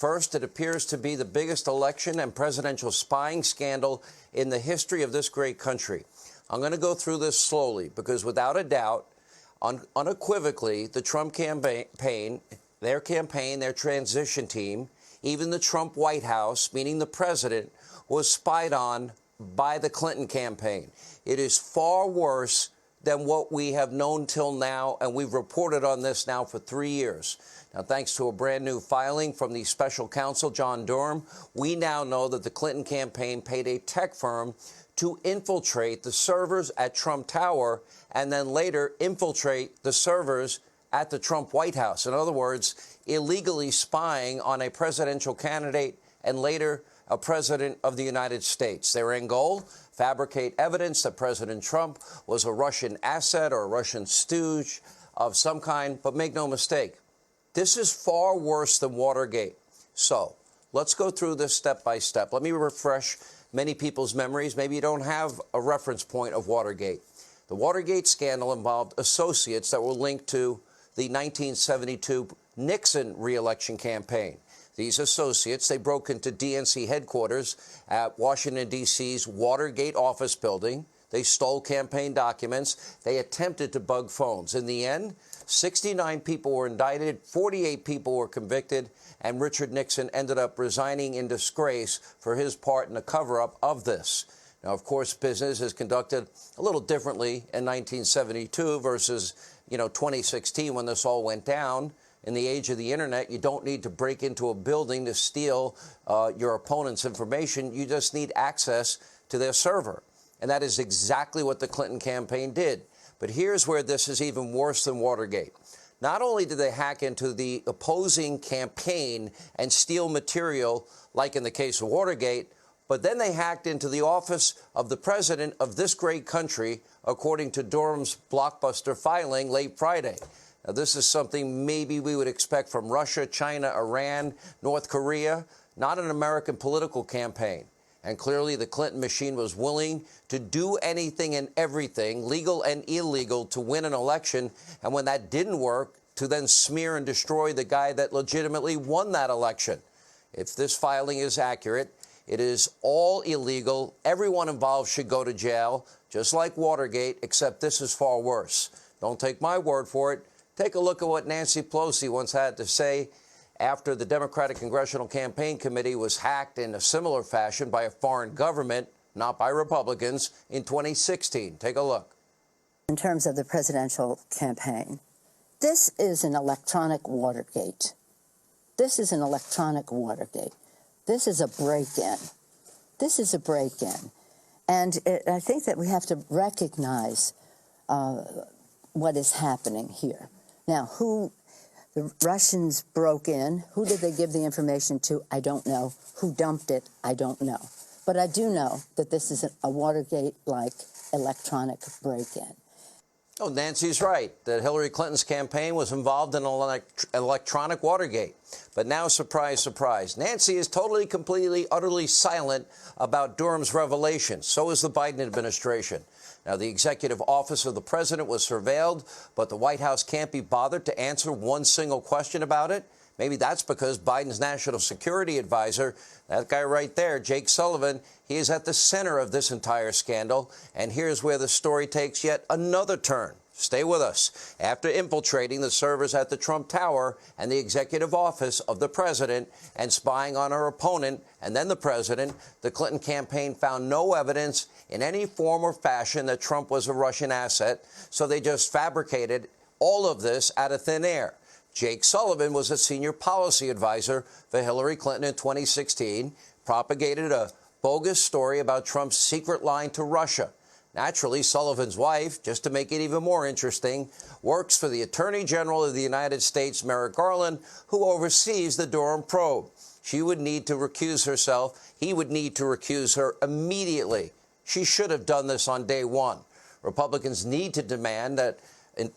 First, it appears to be the biggest election and presidential spying scandal in the history of this great country. I'm going to go through this slowly because without a doubt, unequivocally, the Trump campaign, their transition team, even the Trump White House, meaning the president, was spied on by the Clinton campaign. It is far worse than what we have known till now, and we've reported on this now for 3 years. Now, thanks to a brand new filing from the special counsel, John Durham, we now know that the Clinton campaign paid a tech firm to infiltrate the servers at Trump Tower and then later infiltrate the servers at the Trump White House. In other words, illegally spying on a presidential candidate and later a president of the United States. Their end goal? Fabricate evidence that President Trump was a Russian asset or a Russian stooge of some kind. But make no mistake, this is far worse than Watergate. So let's go through this step by step. Let me refresh many people's memories. Maybe you don't have a reference point of Watergate. The Watergate scandal involved associates that were linked to the 1972 Nixon re-election campaign. These associates, they broke into DNC headquarters at Washington, D.C.'s Watergate office building. They stole campaign documents. They attempted to bug phones. In the end, 69 people were indicted, 48 people were convicted, and Richard Nixon ended up resigning in disgrace for his part in the cover-up of this. Now, of course, business is conducted a little differently in 1972 versus, 2016 when this all went down. In the age of the internet, you don't need to break into a building to steal your opponent's information. You just need access to their server. And that is exactly what the Clinton campaign did. But here's where this is even worse than Watergate. Not only did they hack into the opposing campaign and steal material, like in the case of Watergate, but then they hacked into the office of the president of this great country, according to Durham's blockbuster filing late Friday. Now, this is something maybe we would expect from Russia, China, Iran, North Korea, not an American political campaign. And clearly the Clinton machine was willing to do anything and everything, legal and illegal, to win an election. And when that didn't work, to then smear and destroy the guy that legitimately won that election. If this filing is accurate, it is all illegal. Everyone involved should go to jail, just like Watergate, except this is far worse. Don't take my word for it. Take a look at what Nancy Pelosi once had to say after the Democratic Congressional Campaign Committee was hacked in a similar fashion by a foreign government, not by Republicans, in 2016. Take a look. In terms of the presidential campaign, this is an electronic Watergate. This is an electronic Watergate. This is a break-in. This is a break-in. And I think that we have to recognize what is happening here. Now, who the Russians broke in, who did they give the information to? I don't know. Who dumped it? I don't know. But I do know that this is a Watergate-like electronic break-in. Oh, Nancy's right that Hillary Clinton's campaign was involved in an electronic Watergate. But now, surprise, surprise, Nancy is totally, completely, utterly silent about Durham's revelations. So is the Biden administration. Now, the executive office of the president was surveilled, but the White House can't be bothered to answer one single question about it. Maybe that's because Biden's national security advisor, that guy right there, Jake Sullivan, he is at the center of this entire scandal. And here's where the story takes yet another turn. Stay with us. After infiltrating the servers at the Trump Tower and the executive office of the president and spying on her opponent and then the president, the Clinton campaign found no evidence in any form or fashion that Trump was a Russian asset. So they just fabricated all of this out of thin air. Jake Sullivan was a senior policy advisor for Hillary Clinton in 2016, propagated a bogus story about Trump's secret line to Russia. Naturally, Sullivan's wife, just to make it even more interesting, works for the Attorney General of the United States, Merrick Garland, who oversees the Durham probe. She would need to recuse herself. He would need to recuse her immediately. She should have done this on day one. Republicans need to demand that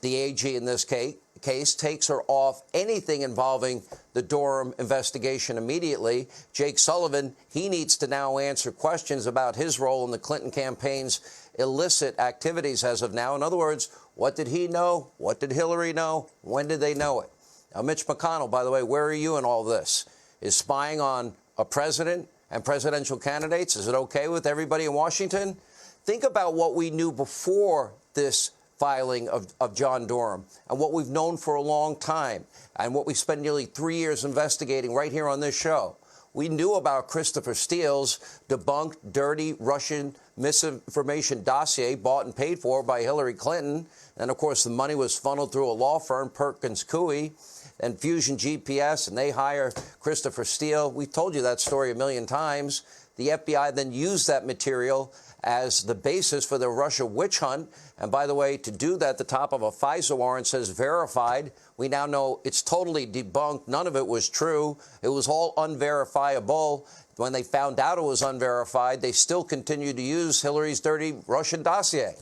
the AG in this case takes her off anything involving the Durham investigation immediately. Jake Sullivan, he needs to now answer questions about his role in the Clinton campaign's illicit activities as of now. In other words, what did he know? What did Hillary know? When did they know it? Now, Mitch McConnell, by the way, where are you in all this? is spying on a president and presidential candidates. Is it okay with everybody in Washington? Think about what we knew before this filing of John Durham and what we've known for a long time and what we spent nearly 3 years investigating right here on this show. We knew about Christopher Steele's debunked, dirty Russian misinformation dossier bought and paid for by Hillary Clinton. And, of course, the money was funneled through a law firm, Perkins Coie, and Fusion GPS, and they hire Christopher Steele. We've told you that story a million times. The FBI then used that material as the basis for the Russia witch hunt. And by the way, to do that, the top of a FISA warrant says verified. We now know it's totally debunked. None of it was true. It was all unverifiable. When they found out it was unverified, they still continued to use Hillary's dirty Russian dossier.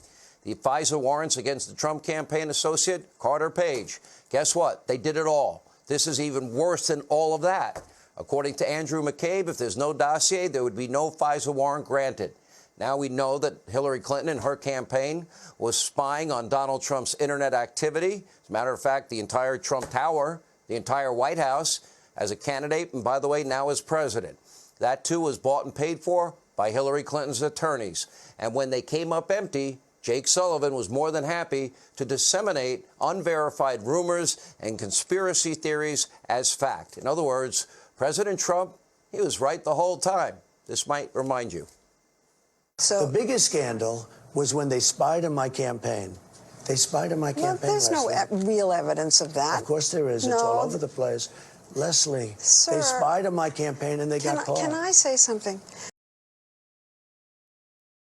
The FISA warrants against the Trump campaign associate, Carter Page. Guess what? They did it all. This is even worse than all of that. According to Andrew McCabe, if there's no dossier, there would be no FISA warrant granted. Now we know that Hillary Clinton and her campaign was spying on Donald Trump's internet activity. As a matter of fact, the entire Trump Tower, the entire White House, as a candidate, and by the way, now as president. That, too, was bought and paid for by Hillary Clinton's attorneys. And when they came up empty, Jake Sullivan was more than happy to disseminate unverified rumors and conspiracy theories as fact. In other words, President Trump, he was right the whole time. This might remind you. So the biggest scandal was when they spied on my campaign. They spied on my campaign. Well, there's no real evidence of that. Of course there is. No. It's all over the place. Leslie, Sir, they spied on my campaign and they got caught. Can I say something?